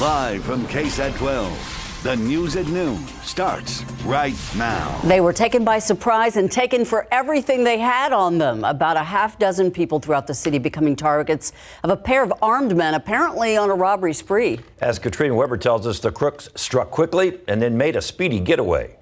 Live from KSAT12, the news at noon starts right now. They were taken by surprise and taken for everything they had on them. About a half dozen people throughout the city becoming targets of a pair of armed men, apparently on a robbery spree. As Katrina Weber tells us, the crooks struck quickly and then made a speedy getaway.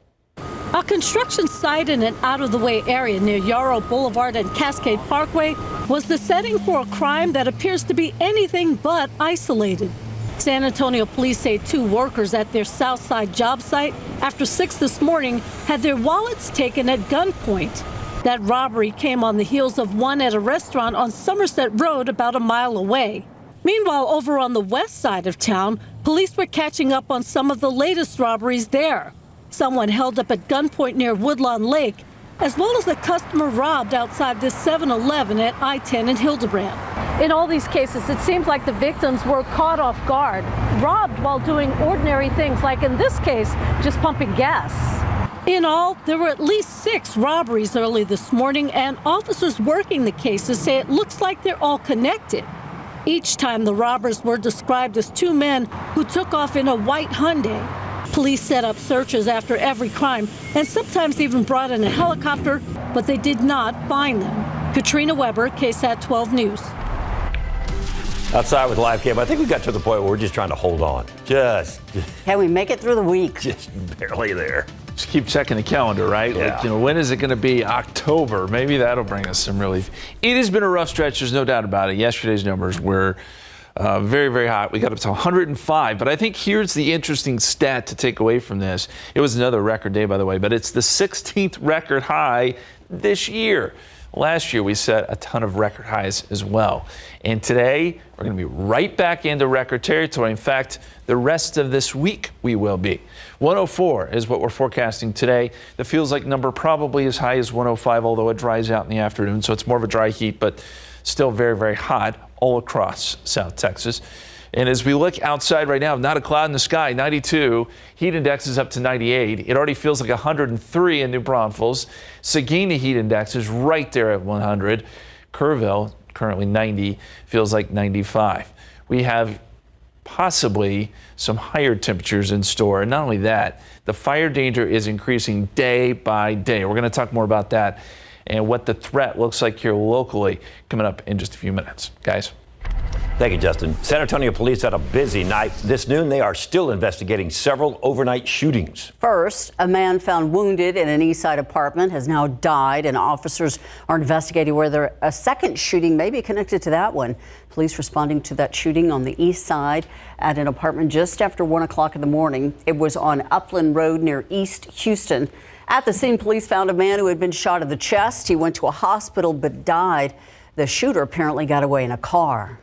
A construction site in an out-of-the-way area near Yarrow Boulevard and Cascade Parkway was the setting for a crime that appears to be anything but isolated. San Antonio police say 2 workers at their South Side job site after 6 this morning had their wallets taken at gunpoint. That robbery came on the heels of one at a restaurant on Somerset Road about a mile away. Meanwhile, over on the west side of town, police were catching up on some of the latest robberies there. Someone held up at gunpoint near Woodlawn Lake, as well as a customer robbed outside this 7-Eleven at I-10 in Hildebrand. In all these cases, it seems like the victims were caught off guard, robbed while doing ordinary things, like in this case, just pumping gas. In all, there were at least 6 robberies early this morning, and officers working the cases say it looks like they're all connected. Each time the robbers were described as 2 men who took off in a white Hyundai. Police set up searches after every crime and sometimes even brought in a helicopter, but they did not find them. Katrina Weber, KSAT12 News. Outside with live cam, I think we got to the point where we're just trying to hold on. Just Can we make it through the week? Just barely there. Just keep checking the calendar, right? Yeah. Like, when is it going to be? October. Maybe that'll bring us some relief. It has been a rough stretch. There's no doubt about it. Yesterday's numbers were very, very hot. We got up to 105. But I think here's the interesting stat to take away from this. It was another record day, by the way, but it's the 16th record high this year. Last year, we set a ton of record highs as well. And today, we're going to be right back into record territory. In fact, the rest of this week, we will be. 104 is what we're forecasting today. The feels like number probably as high as 105, although it dries out in the afternoon, so it's more of a dry heat, but still very, very hot all across South Texas. And as we look outside right now, not a cloud in the sky, 92. Heat index is up to 98. It already feels like 103 in New Braunfels. Saginaw heat index is right there at 100. Kerrville, currently 90, feels like 95. We have possibly some higher temperatures in store. And not only that, the fire danger is increasing day by day. We're going to talk more about that and what the threat looks like here locally coming up in just a few minutes. Guys. Thank you, Justin. San Antonio police had a busy night. This noon, they are still investigating several overnight shootings. First, a man found wounded in an East Side apartment has now died, and officers are investigating whether a second shooting may be connected to that one. Police responding to that shooting on the East Side at an apartment just after 1 o'clock in the morning. It was on Upland Road near East Houston. At the scene, police found a man who had been shot in the chest. He went to a hospital but died. The shooter apparently got away in a car.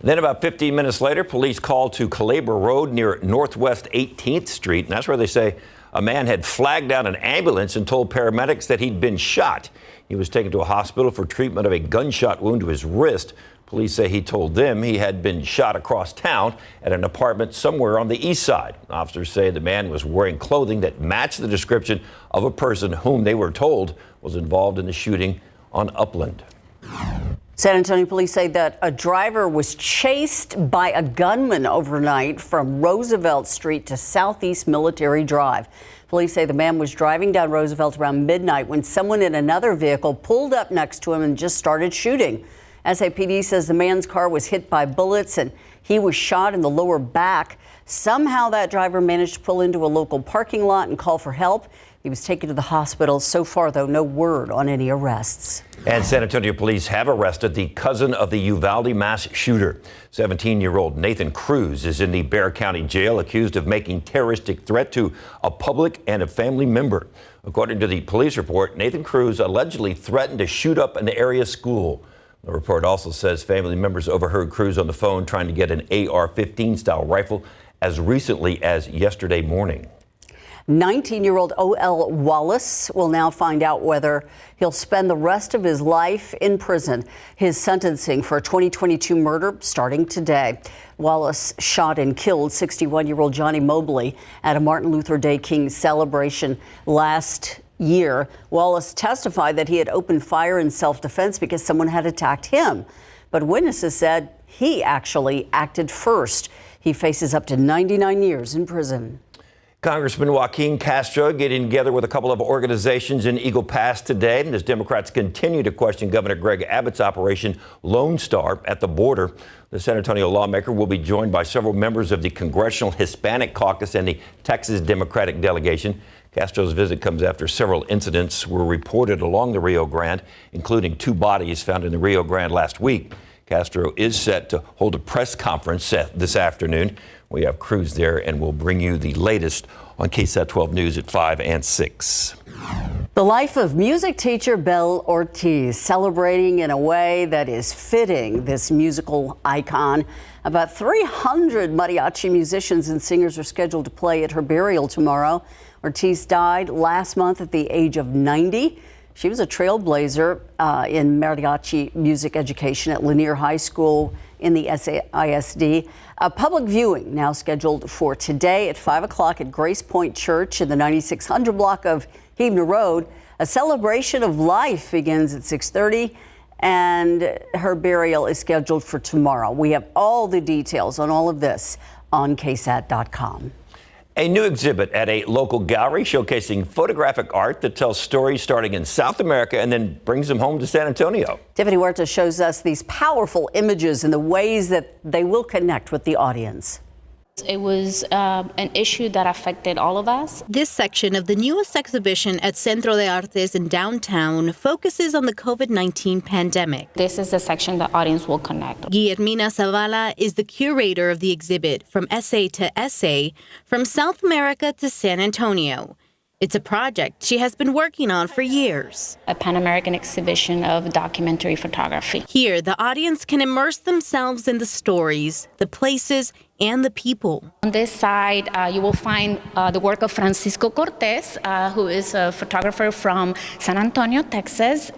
Then about 15 minutes later, police called to Calabria Road near Northwest 18th Street. And that's where they say a man had flagged down an ambulance and told paramedics that he'd been shot. He was taken to a hospital for treatment of a gunshot wound to his wrist. Police say he told them he had been shot across town at an apartment somewhere on the east side. Officers say the man was wearing clothing that matched the description of a person whom they were told was involved in the shooting on Upland. San Antonio police say that a driver was chased by a gunman overnight from Roosevelt Street to Southeast Military Drive. Police say the man was driving down Roosevelt around midnight when someone in another vehicle pulled up next to him and just started shooting. SAPD says the man's car was hit by bullets and he was shot in the lower back. Somehow that driver managed to pull into a local parking lot and call for help. He was taken to the hospital. So far, though, no word on any arrests. And San Antonio police have arrested the cousin of the Uvalde mass shooter. 17-year-old Nathan Cruz is in the Bexar County Jail accused of making terroristic threat to a public and a family member. According to the police report, Nathan Cruz allegedly threatened to shoot up an area school. The report also says family members overheard Cruz on the phone trying to get an AR-15 style rifle as recently as yesterday morning. 19-year-old O.L. Wallace will now find out whether he'll spend the rest of his life in prison. His sentencing for a 2022 murder starting today. Wallace shot and killed 61-year-old Johnny Mobley at a Martin Luther Day King celebration last year. Wallace testified that he had opened fire in self-defense because someone had attacked him. But witnesses said he actually acted first. He He faces up to 99 years in prison. Congressman Joaquin Castro getting together with a couple of organizations in Eagle Pass today as Democrats continue to question Governor Greg Abbott's Operation Lone Star at the border. The San Antonio lawmaker will be joined by several members of the Congressional Hispanic Caucus and the Texas Democratic delegation. Castro's visit comes after several incidents were reported along the Rio Grande, including 2 bodies found in the Rio Grande last week. Castro is set to hold a press conference this afternoon. We have crews there and we'll bring you the latest on KSAT12 News at 5 and 6. The life of music teacher Bel Ortiz, celebrating in a way that is fitting this musical icon. About 300 mariachi musicians and singers are scheduled to play at her burial tomorrow. Ortiz died last month at the age of 90. She was a trailblazer in mariachi music education at Lanier High School in the ISD. A public viewing now scheduled for today at 5 o'clock at Grace Point Church in the 9600 block of Huebner Road. A celebration of life begins at 6:30 and her burial is scheduled for tomorrow. We have all the details on all of this on KSAT.com. A new exhibit at a local gallery showcasing photographic art that tells stories starting in South America and then brings them home to San Antonio. Tiffany Huerta shows us these powerful images and the ways that they will connect with the audience. It was an issue that affected all of us. This section of the newest exhibition at Centro de Artes in downtown focuses on the COVID-19 pandemic. This is the section the audience will connect. Guillermina Zavala is the curator of the exhibit, From Essay to Essay, From South America to San Antonio. It's a project she has been working on for years. A Pan-American exhibition of documentary photography. Here, the audience can immerse themselves in the stories, the places, and the people. On this side, you will find the work of Francisco Cortez, who is a photographer from San Antonio, Texas.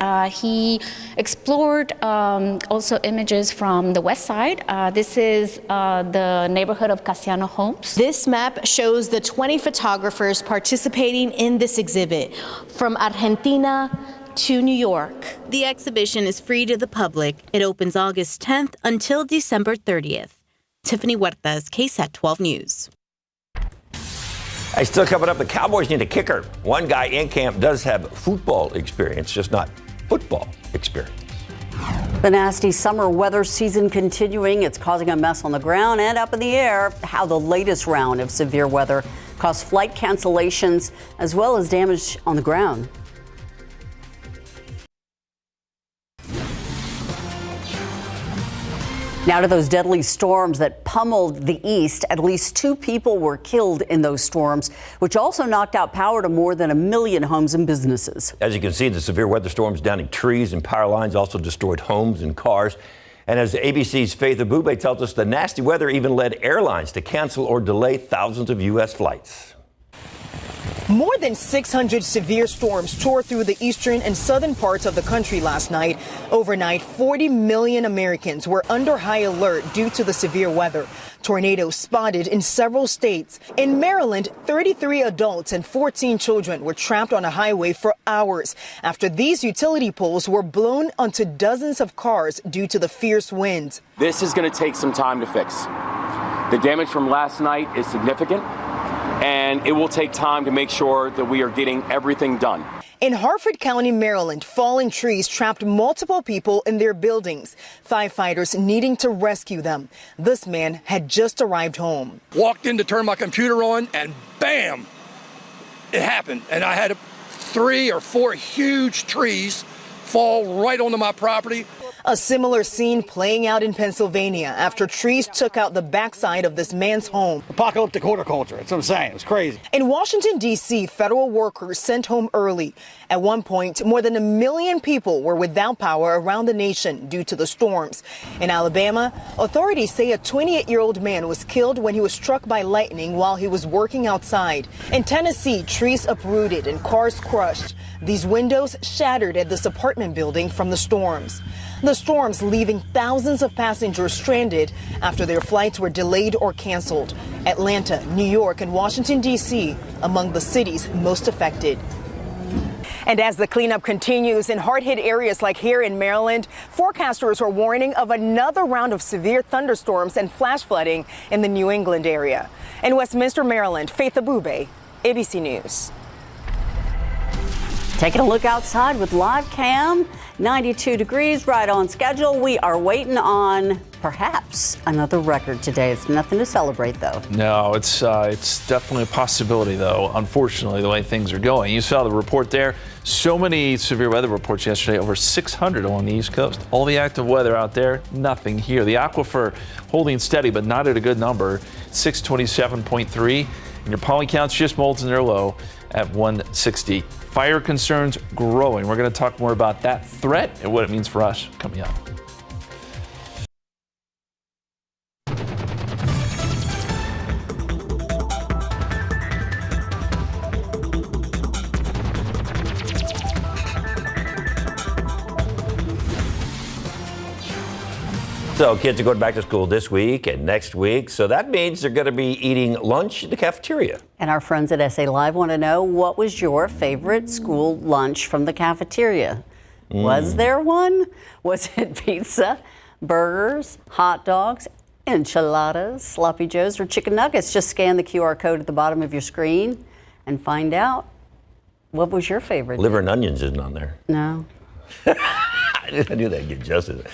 He explored also images from the west side. This is the neighborhood of Casiano Homes. This map shows the 20 photographers participating in this exhibit, from Argentina to New York. The exhibition is free to the public. It opens August 10th until December 30th. Tiffany Huertas, KSAT 12 News. Hey, still coming up, the Cowboys need a kicker. One guy in camp does have football experience, just not football experience. The nasty summer weather season continuing. It's causing a mess on the ground and up in the air. How the latest round of severe weather caused flight cancellations as well as damage on the ground. Now to those deadly storms that pummeled the east. At least 2 people were killed in those storms, which also knocked out power to more than 1 million homes and businesses. As you can see, the severe weather storms downing trees and power lines also destroyed homes and cars. And as ABC's Faith Abube tells us, the nasty weather even led airlines to cancel or delay thousands of U.S. flights. More than 600 severe storms tore through the eastern and southern parts of the country last night. Overnight, 40 million Americans were under high alert due to the severe weather. Tornadoes spotted in several states. In Maryland, 33 adults and 14 children were trapped on a highway for hours after these utility poles were blown onto dozens of cars due to the fierce winds. This is going to take some time to fix. The damage from last night is significant, and it will take time to make sure that we are getting everything done. In Harford County, Maryland, falling trees trapped multiple people in their buildings. Firefighters needing to rescue them. This man had just arrived home. Walked in to turn my computer on and bam, it happened. And I had 3 or 4 huge trees fall right onto my property. A similar scene playing out in Pennsylvania after trees took out the backside of this man's home. Apocalyptic horticulture, that's what I'm saying. It's crazy. In Washington, D.C., federal workers sent home early. At one point, more than 1 million people were without power around the nation due to the storms. In Alabama, authorities say a 28-year-old man was killed when he was struck by lightning while he was working outside. In Tennessee, trees uprooted and cars crushed. These windows shattered at this apartment building from the storms. The storms leaving thousands of passengers stranded after their flights were delayed or canceled. Atlanta, New York, and Washington, D.C. among the cities most affected. And as the cleanup continues in hard-hit areas like here in Maryland, forecasters are warning of another round of severe thunderstorms and flash flooding in the New England area. In Westminster, Maryland, Faith Abube, ABC News. Taking a look outside with live cam, 92 degrees, right on schedule. We are waiting on perhaps another record today. It's nothing to celebrate, though. No, it's definitely a possibility, though, unfortunately, the way things are going. You saw the report there. So many severe weather reports yesterday, over 600 along the East Coast. All the active weather out there, nothing here. The aquifer holding steady, but not at a good number, 627.3. And your pollen counts just molds in their low at 160. Fire concerns growing. We're going to talk more about that threat and what it means for us coming up. So kids are going back to school this week and next week. So that means they're going to be eating lunch in the cafeteria. And our friends at SA Live want to know, what was your favorite school lunch from the cafeteria? Was there one? Was it pizza, burgers, hot dogs, enchiladas, sloppy joes, or chicken nuggets? Just scan the QR code at the bottom of your screen and find out what was your favorite. Liver and onions isn't on there. No. I knew that'd get justice.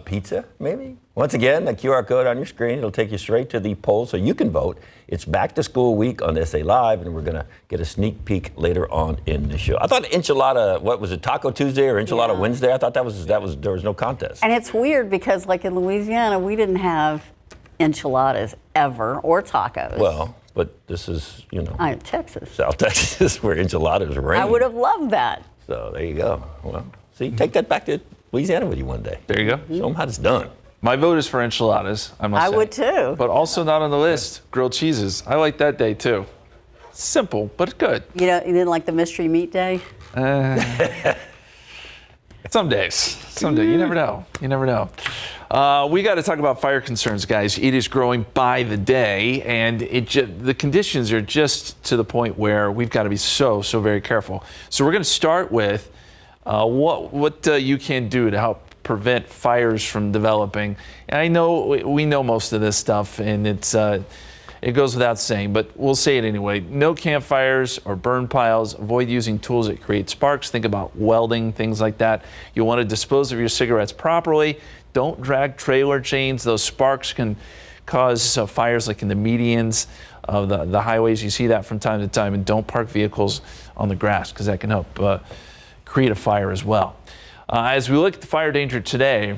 Pizza, maybe? Once again, the QR code on your screen, it'll take you straight to the poll so you can vote. It's back to school week on SA Live, and we're going to get a sneak peek later on in the show. I thought enchilada, what was it, Taco Tuesday or Enchilada Wednesday? I thought there was no contest. And it's weird because, like in Louisiana, we didn't have enchiladas ever or tacos. Well, but this is, Texas. South Texas, where enchiladas reign. I would have loved that. So there you go. Well, see, take that back to Louisiana with you one day. There you go. Show them how it's done. My vote is for enchiladas, I must say. I would too. But also not on the list, grilled cheeses. I like that day too. Simple, but good. You didn't like the mystery meat day? Some days. You never know. We got to talk about fire concerns, guys. It is growing by the day, and the conditions are just to the point where we've got to be so very careful. So we're going to start with what you can do to help prevent fires from developing. And I know we know most of this stuff, and it goes without saying, but we'll say it anyway. No campfires or burn piles. Avoid using tools that create sparks. Think about welding, things like that. You'll want to dispose of your cigarettes properly. Don't drag trailer chains. Those sparks can cause fires like in the medians of the highways. You see that from time to time. And don't park vehicles on the grass, because that can help create a fire as well. As we look at the fire danger today,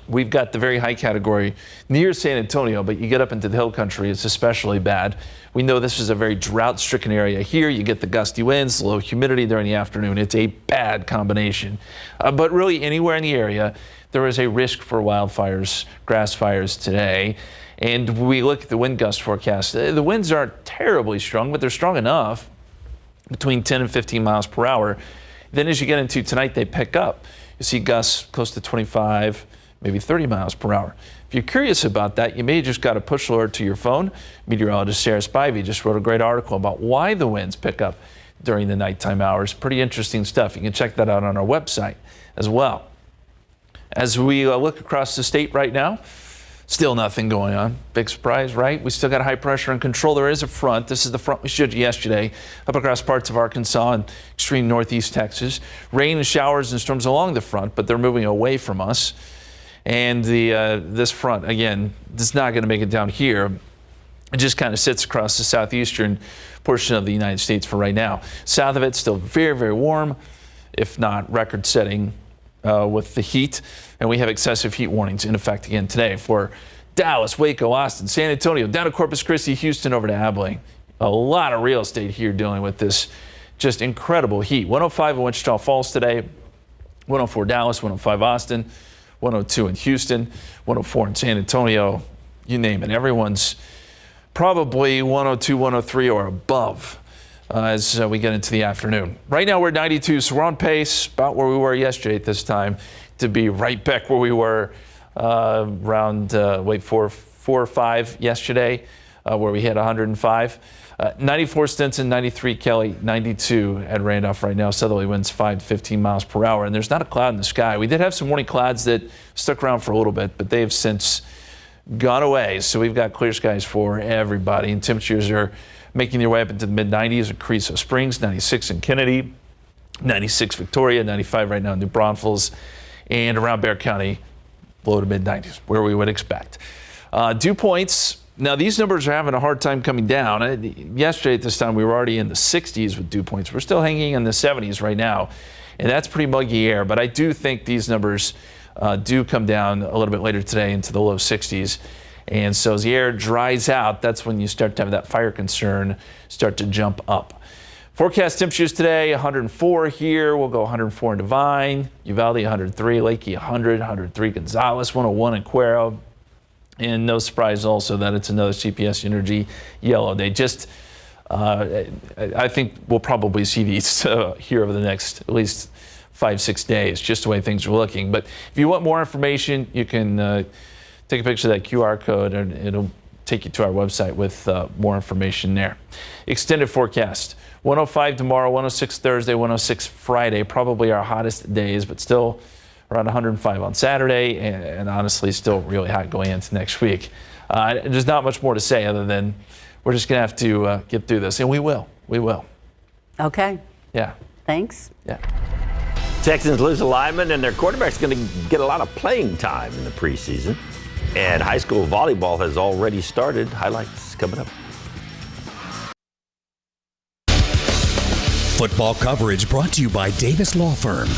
we've got the very high category near San Antonio, but you get up into the hill country, it's especially bad. We know this is a very drought-stricken area here. You get the gusty winds, low humidity during the afternoon. It's a bad combination. But really anywhere in the area, there is a risk for wildfires, grass fires today. And we look at the wind gust forecast. The winds aren't terribly strong, but they're strong enough, between 10 and 15 miles per hour. Then as you get into tonight, they pick up. You see gusts close to 25, maybe 30 miles per hour. If you're curious about that, you may have just got a push alert to your phone. Meteorologist Sarah Spivey just wrote a great article about why the winds pick up during the nighttime hours. Pretty interesting stuff. You can check that out on our website as well. As we look across the state right now, still nothing going on. Big surprise, right? We still got high pressure and control. There is a front. This is the front we showed you yesterday up across parts of Arkansas and extreme northeast Texas. Rain and showers and storms along the front, but they're moving away from us. And this front, again, is not going to make it down here. It just kind of sits across the southeastern portion of the United States for right now. South of it, still very warm, if not record-setting with the heat. And we have excessive heat warnings in effect again today for Dallas, Waco, Austin, San Antonio, down to Corpus Christi, Houston, over to Abilene. A lot of real estate here dealing with this just incredible heat. 105 in Wichita Falls today, 104 Dallas, 105 Austin, 102 in Houston, 104 in San Antonio, you name it. Everyone's probably 102, 103 or above as we get into the afternoon. Right now we're 92, so we're on pace, about where we were yesterday at this time, to be right back where we were around 4 or 5 yesterday. where we hit 105. 94 Stinson, 93 Kelly, 92 at Randolph right now. Southerly winds 5 to 15 miles per hour, and there's not a cloud in the sky. We did have some morning clouds that stuck around for a little bit, but they have since gone away. So we've got clear skies for everybody, and temperatures are making their way up into the mid-90s at Carrizo Springs, 96 in Kennedy, 96 Victoria, 95 right now in New Braunfels, and around Bexar County, low to mid-90s, where we would expect. Dew points. Now, these numbers are having a hard time coming down. Yesterday at this time, we were already in the 60s with dew points. We're still hanging in the 70s right now, and that's pretty muggy air. But I do think these numbers do come down a little bit later today into the low 60s. And so as the air dries out, that's when you start to have that fire concern start to jump up. Forecast temperatures today, 104 here. We'll go 104 in Devine, Uvalde 103, Lakey 100, 103 Gonzales, 101 in Cuero. And no surprise also that it's another CPS Energy yellow day. Just, I think we'll probably see these here over the next at least 5-6 days, just the way things are looking. But if you want more information, you can take a picture of that QR code and it'll take you to our website with more information there. Extended forecast, 105 tomorrow, 106 Thursday, 106 Friday, probably our hottest days, but still around 105 on Saturday, and honestly still really hot going into next week. There's not much more to say other than we're just going to have to get through this, and we will. We will. Okay. Yeah. Thanks. Yeah. Texans lose a lineman, and their quarterback's going to get a lot of playing time in the preseason. And high school volleyball has already started. Highlights coming up. Football coverage brought to you by Davis Law Firm.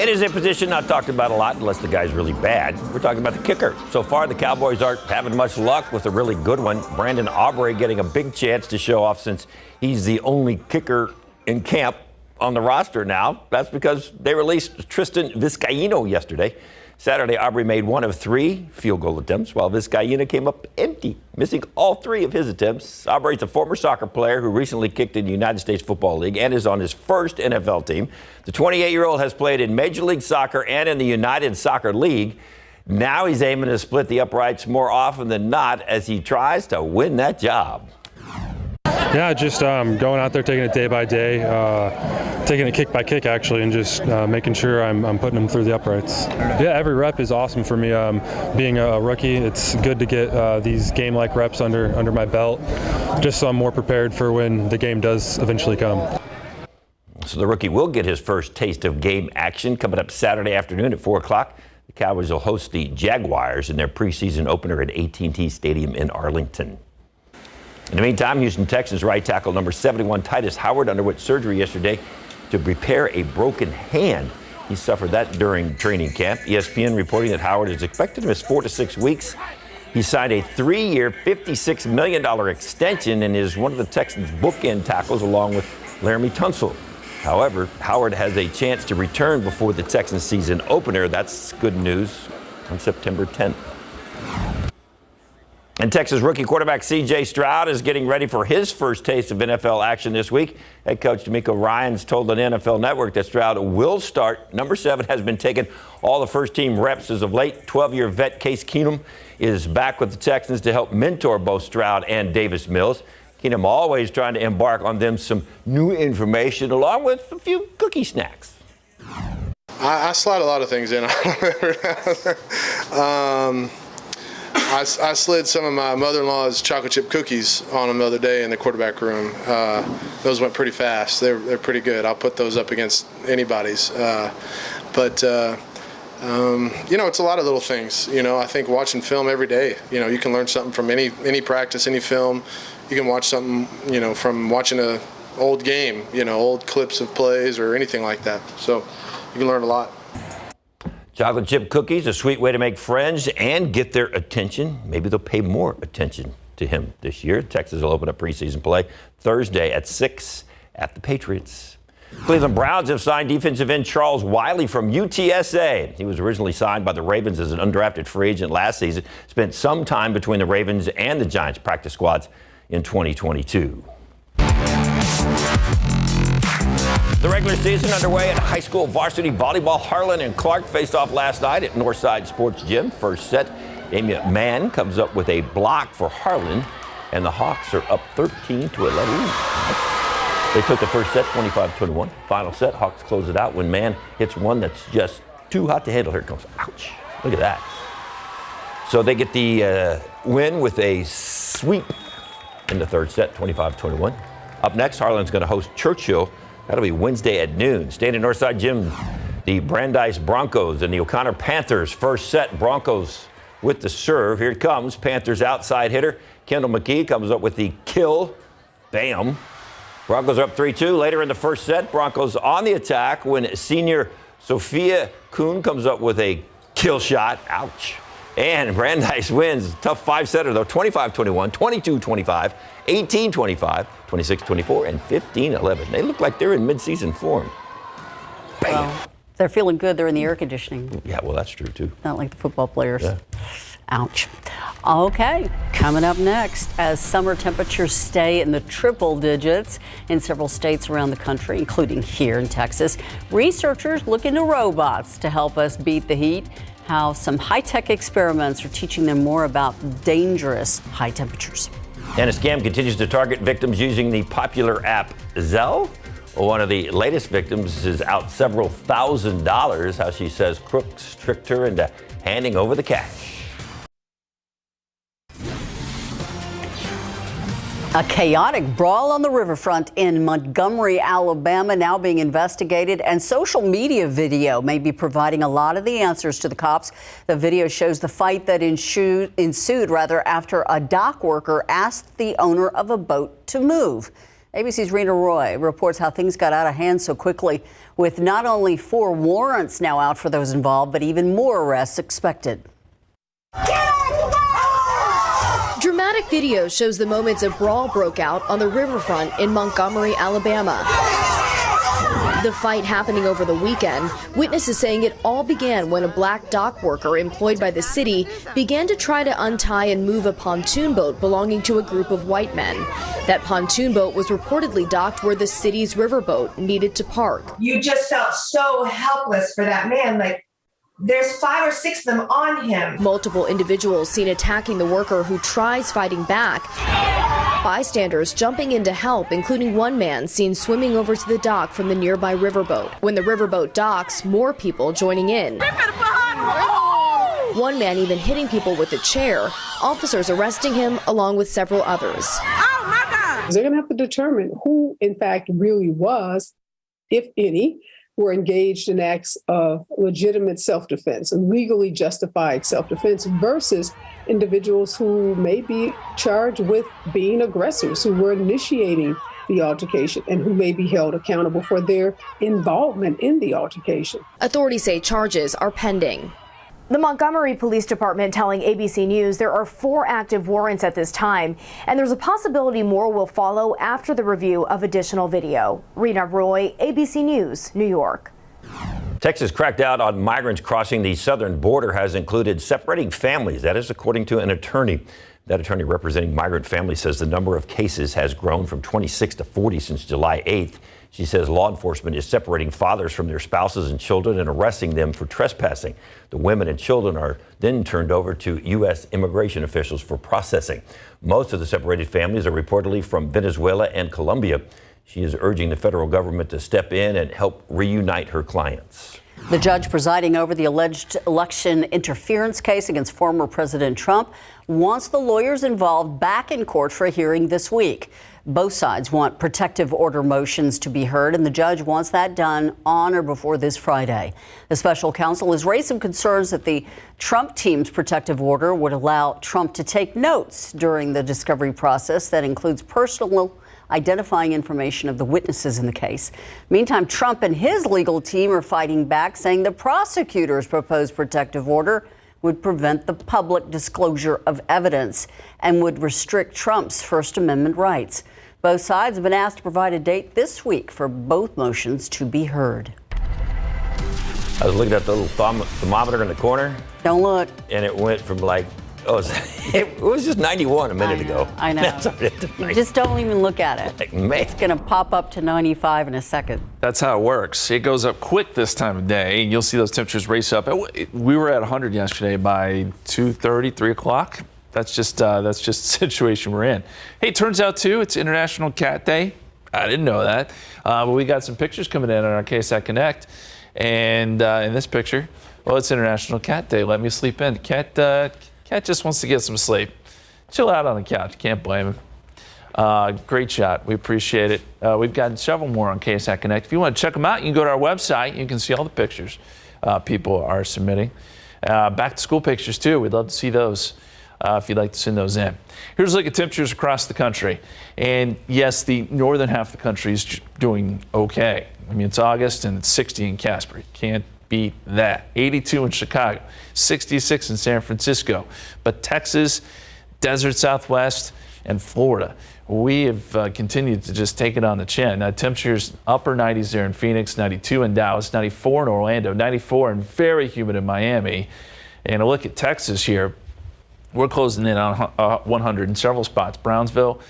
It is a position not talked about a lot unless the guy's really bad. We're talking about the kicker. So far, the Cowboys aren't having much luck with a really good one. Brandon Aubrey getting a big chance to show off since he's the only kicker in camp on the roster now. That's because they released Tristan Vizcaino yesterday. Saturday, Aubrey made 1 of 3 field goal attempts, while Vizcaino came up empty, missing all 3 of his attempts. Aubrey's a former soccer player who recently kicked in the United States Football League and is on his first NFL team. The 28-year-old has played in Major League Soccer and in the United Soccer League. Now he's aiming to split the uprights more often than not as he tries to win that job. Yeah, just going out there, taking it day by day, taking it kick by kick actually, and just making sure I'm putting them through the uprights. Yeah, every rep is awesome for me. Being a rookie, it's good to get these game-like reps under my belt, just so I'm more prepared for when the game does eventually come. So the rookie will get his first taste of game action coming up Saturday afternoon at 4 o'clock. The Cowboys will host the Jaguars in their preseason opener at AT&T Stadium in Arlington. In the meantime, Houston Texans right tackle number 71 Titus Howard underwent surgery yesterday to repair a broken hand. He suffered that during training camp. ESPN reporting that Howard is expected to miss 4 to 6 weeks. He signed a 3-year, $56 million extension and is one of the Texans' bookend tackles along with Laramie Tunsil. However, Howard has a chance to return before the Texans season opener. That's good news on September 10th. And Texas rookie quarterback C.J. Stroud is getting ready for his first taste of NFL action this week. Head coach D'Amico Ryans told the NFL Network that Stroud will start. Number 7 has been taking all the first-team reps as of late. 12-year vet Case Keenum is back with the Texans to help mentor both Stroud and Davis Mills. Keenum always trying to embark on them some new information along with a few cookie snacks. I slide a lot of things in. I slid some of my mother-in-law's chocolate chip cookies on them the other day in the quarterback room. Those went pretty fast. They're pretty good. I'll put those up against anybody's. But it's a lot of little things. I think watching film every day, you can learn something from any practice, any film. You can watch something, from watching a old game, old clips of plays or anything like that. So you can learn a lot. Chocolate chip cookies, a sweet way to make friends and get their attention. Maybe they'll pay more attention to him this year. Texas will open up preseason play Thursday at 6 at the Patriots. Cleveland Browns have signed defensive end Charles Wiley from UTSA. He was originally signed by the Ravens as an undrafted free agent last season. Spent some time between the Ravens and the Giants practice squads in 2022. The regular season underway at high school varsity volleyball. Harlan and Clark faced off last night at Northside Sports Gym. First set, Amy Mann comes up with a block for Harlan. and the Hawks are up 13-11. They took the first set 25-21. Final set, Hawks close it out when man hits one that's just too hot to handle. Here it comes. Ouch. Look at that. So they get the win with a sweep in the third set, 25-21. Up next, Harlan's going to host Churchill. That'll be Wednesday at noon. Staying in Northside Gym, the Brandeis Broncos and the O'Connor Panthers. First set, Broncos with the serve. Here it comes. Panthers outside hitter. Kendall McKee comes up with the kill. Bam. Broncos are up 3-2. Later in the first set, Broncos on the attack when senior Sophia Kuhn comes up with a kill shot. Ouch. And Brandeis wins. Tough five-setter, though. 25-21, 22-25, 18-25, 26-24, and 15-11. They look like they're in midseason form. Bam. Well, they're feeling good. They're in the air conditioning. Yeah, well, that's true, too. Not like the football players. Yeah. Ouch. Okay, coming up next, as summer temperatures stay in the triple digits in several states around the country, including here in Texas, researchers look into robots to help us beat the heat. How some high-tech experiments are teaching them more about dangerous high temperatures. And a scam continues to target victims using the popular app Zelle. Well, one of the latest victims is out several $1,000s. How she says crooks tricked her into handing over the cash. A chaotic brawl on the riverfront in Montgomery, Alabama, now being investigated, and social media video may be providing a lot of the answers to the cops. The video shows the fight that ensued after a dock worker asked the owner of a boat to move. ABC's Rena Roy reports how things got out of hand so quickly, with not only 4 warrants now out for those involved, but even more arrests expected. Dramatic video shows the moments a brawl broke out on the riverfront in Montgomery, Alabama. The fight happening over the weekend, witnesses saying it all began when a black dock worker employed by the city began to try to untie and move a pontoon boat belonging to a group of white men. That pontoon boat was reportedly docked where the city's riverboat needed to park. You just felt so helpless for that man, like there's 5 or 6 of them on him. Multiple individuals seen attacking the worker who tries fighting back. Bystanders jumping in to help, including one man seen swimming over to the dock from the nearby riverboat. When the riverboat docks, more people joining in. One man even hitting people with a chair, officers arresting him along with several others. Oh my God! They're going to have to determine who in fact really was, if any, were engaged in acts of legitimate self-defense and legally justified self-defense versus individuals who may be charged with being aggressors, who were initiating the altercation and who may be held accountable for their involvement in the altercation. Authorities say charges are pending. The Montgomery Police Department telling ABC News there are 4 active warrants at this time, and there's a possibility more will follow after the review of additional video. Rena Roy, ABC News, New York. Texas crackdown on migrants crossing the southern border has included separating families. That is according to an attorney. That attorney representing migrant families says the number of cases has grown from 26 to 40 since July 8th. She says law enforcement is separating fathers from their spouses and children and arresting them for trespassing. The women and children are then turned over to U.S. immigration officials for processing. Most of the separated families are reportedly from Venezuela and Colombia. She is urging the federal government to step in and help reunite her clients. The judge presiding over the alleged election interference case against former President Trump wants the lawyers involved back in court for a hearing this week. Both sides want protective order motions to be heard, and the judge wants that done on or before this Friday. The special counsel has raised some concerns that the Trump team's protective order would allow Trump to take notes during the discovery process that includes personal identifying information of the witnesses in the case. Meantime, Trump and his legal team are fighting back, saying the prosecutor's proposed protective order would prevent the public disclosure of evidence and would restrict Trump's First Amendment rights. Both sides have been asked to provide a date this week for both motions to be heard. I was looking at the little thermometer in the corner. Don't look. And it went from like, it was just 91 a minute ago. I know. You just don't even look at it. Like, man. It's going to pop up to 95 in a second. That's how it works. It goes up quick this time of day, and you'll see those temperatures race up. We were at 100 yesterday by 2:30, 3 o'clock. That's just the situation we're in. Hey, it turns out, too, it's International Cat Day. I didn't know that. But we got some pictures coming in on our KSAT Connect. And in this picture, well, it's International Cat Day. Let me sleep in. Cat just wants to get some sleep. Chill out on the couch. Can't blame him. Great shot. We appreciate it. We've got several more on KSAT Connect. If you want to check them out, you can go to our website. You can see all the pictures people are submitting. Back to school pictures, too. We'd love to see those if you'd like to send those in. Here's a look at temperatures across the country. And yes, the northern half of the country is doing okay. I mean, it's August and it's 60 in Casper. You can't beat that. 82 in Chicago, 66 in San Francisco. But Texas, desert Southwest, and Florida, we have continued to just take it on the chin. Now, temperatures upper 90s there in Phoenix, 92 in Dallas, 94 in Orlando, 94 and very humid in Miami. And a look at Texas here. We're closing in on 100 in several spots. Brownsville,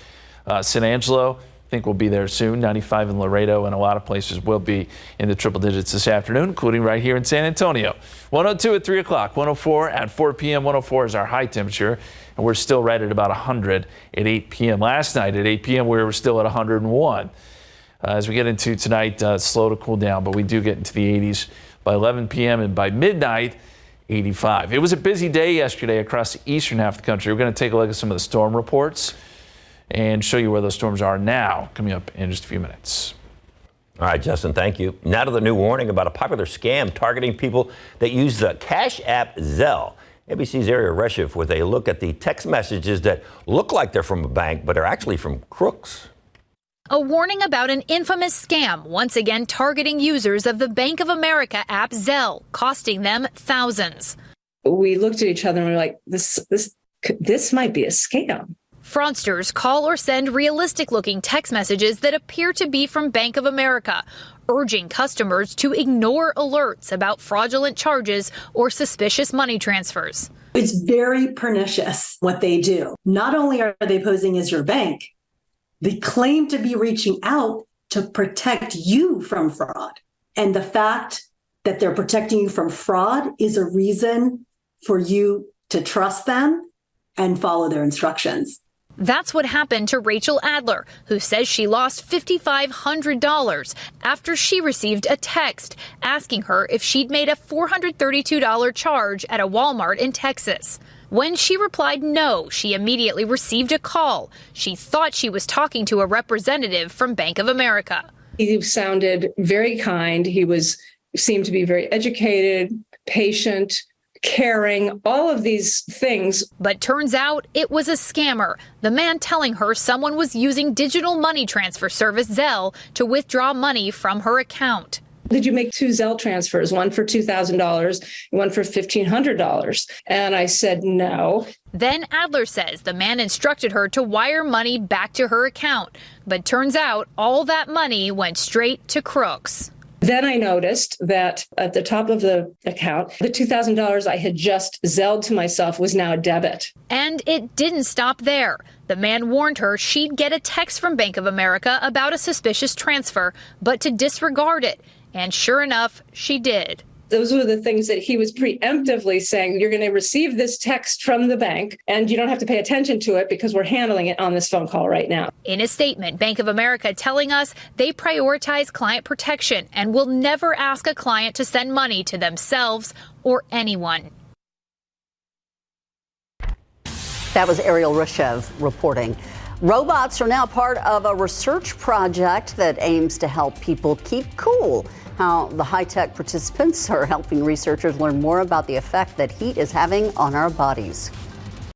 San Angelo, I think we'll be there soon. 95 in Laredo, and a lot of places will be in the triple digits this afternoon, including right here in San Antonio. 102 at 3 o'clock, 104 at 4 p.m. 104 is our high temperature, and we're still right at about 100 at 8 p.m. Last night at 8 p.m. we were still at 101. As we get into tonight, slow to cool down, but we do get into the 80s by 11 p.m. and by midnight, 85. It was a busy day yesterday across the eastern half of the country. We're going to take a look at some of the storm reports and show you where those storms are now, coming up in just a few minutes. All right, Justin, thank you. Now to the new warning about a popular scam targeting people that use the Cash App Zelle. ABC's Ariel Reshef with a look at the text messages that look like they're from a bank, but are actually from crooks. A warning about an infamous scam once again targeting users of the Bank of America app Zelle, costing them thousands. We looked at each other and we were like, this might be a scam. Fraudsters call or send realistic-looking text messages that appear to be from Bank of America, urging customers to ignore alerts about fraudulent charges or suspicious money transfers. It's very pernicious what they do. Not only are they posing as your bank, they claim to be reaching out to protect you from fraud. And the fact that they're protecting you from fraud is a reason for you to trust them and follow their instructions. That's what happened to Rachel Adler, who says she lost $5,500 after she received a text asking her if she'd made a $432 charge at a Walmart in Texas. When she replied no, she immediately received a call. She thought she was talking to a representative from Bank of America. He sounded very kind. Seemed to be very educated, patient, caring, all of these things. But turns out it was a scammer. The man telling her someone was using digital money transfer service Zelle to withdraw money from her account. Did you make 2 Zelle transfers, one for $2,000 and one for $1,500? And I said no. Then Adler says the man instructed her to wire money back to her account. But turns out all that money went straight to crooks. Then I noticed that at the top of the account, the $2,000 I had just Zelled to myself was now a debit. And it didn't stop there. The man warned her she'd get a text from Bank of America about a suspicious transfer, but to disregard it. And sure enough, she did. Those were the things that he was preemptively saying, you're going to receive this text from the bank and you don't have to pay attention to it because we're handling it on this phone call right now. In a statement, Bank of America telling us they prioritize client protection and will never ask a client to send money to themselves or anyone. That was Ariel Reshef reporting. Robots are now part of a research project that aims to help people keep cool. How the high-tech participants are helping researchers learn more about the effect that heat is having on our bodies.